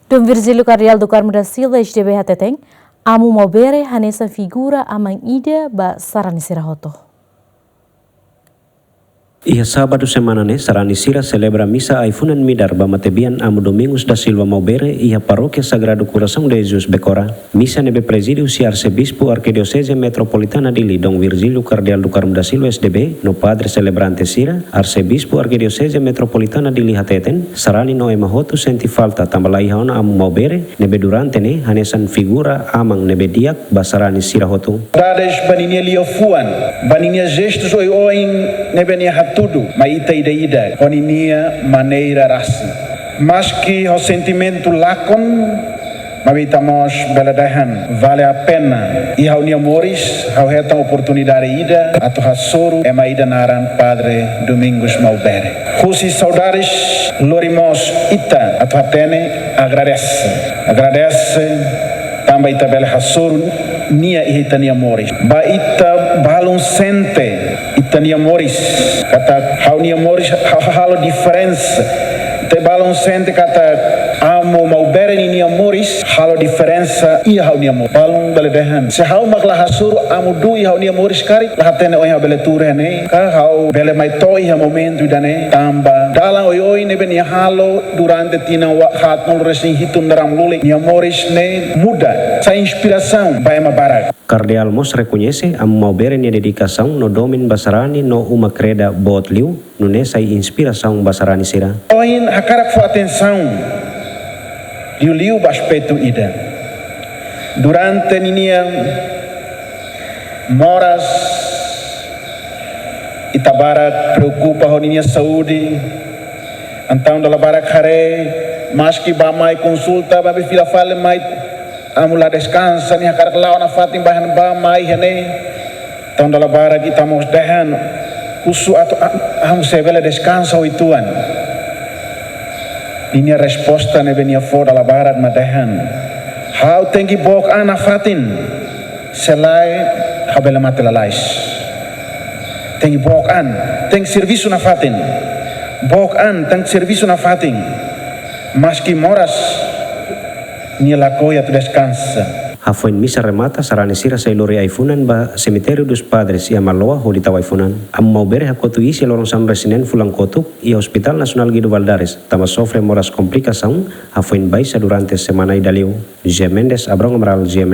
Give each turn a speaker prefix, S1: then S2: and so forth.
S1: Dom Virgílio Cardial do Carmo da Silva SDB Hateteng, amu mau bere hanesa figura amang ida ba sarani sirahoto.
S2: Ia sábado semana sarani sira celebra missa aifunan midar bamatebian amu Domingos da Silva Maubere ia paróquia Sagrado Coração de Jesus Becora. Missa nebe presídio si arcebispo arquidiocese metropolitana dili Dom Virgílio Cardial do Carmo da Silva SDB no padre celebrante sira arcebispo arquidiocese metropolitana dili Hateten sarani no emahotu senti falta tambalai haona amu Maubere nebe durante ne hanesan figura amang nebe diak basarani sira hotu.
S3: Dades baninia liofuan baninia gestos oin nebe nia tudo, mas ida oninia maneira rasi. Mas que o sentimento lacon, mabitamos beladahan, vale a pena. E hau nia moris, hau reta oportunidade ida, atu hasoro, ema ida naran Padre Domingos Maubere. Husi saudades, lorimos ita, atu hatene, agradece, também ita bela hasoro, nia ita nia moris. Ba ita balon sente, Itania Moris, kata haunia Moris halo diferença. Te balon sente kata amo Maubere nia Moris halo diferença ia haunia Moris. Balon beledehan. Se hau maglah hasur amo du ia haunia Moris kari lahatene oia beleture ne. Ka hau bele mai toi ia momento idane tamba. Dalang oi ne benia halo durante tina hat nol resin hitum daram luli nia Moris ne muda. Sa inspiração vai mabarak.
S2: Cardeal Mos reconhece a Maubere nia dedicação no domin basarani no uma creda bot liu no nessa inspiração basarani sira.
S3: Oin hakarak fu atenção liu baspeto ida. Durante ninia moras itabarak preocupa honinia saúde. Então dalam barak hare mas que bamai consulta babi fila fale mai amula descansa ni hakarak lawan afatin bahan bamai hene. Tahun dalam bara kita mau dehan usu atau amu sebela descansa o ituan. Ini resposta ne benia for dalam barat madehan. How tengi bok ana fatin selai habela matelalais. Tengi bok an teng servisu na fatin. Bok an teng servisu na fatin. Maski moras ni lakoya tu descansa.
S2: Hafoin misa remata sarani sira sailori aifunan ba cemitério dos padres ia maloa ho ditawa aifunan. Amu Maubere hakotu isi lorong sam resinen fulang kotuk ia Hospital Nasional Guido Valdares tama sofre moras komplikasaun hafoin baisa durante semana idaliu. G. Mendes Abrão Amaral G.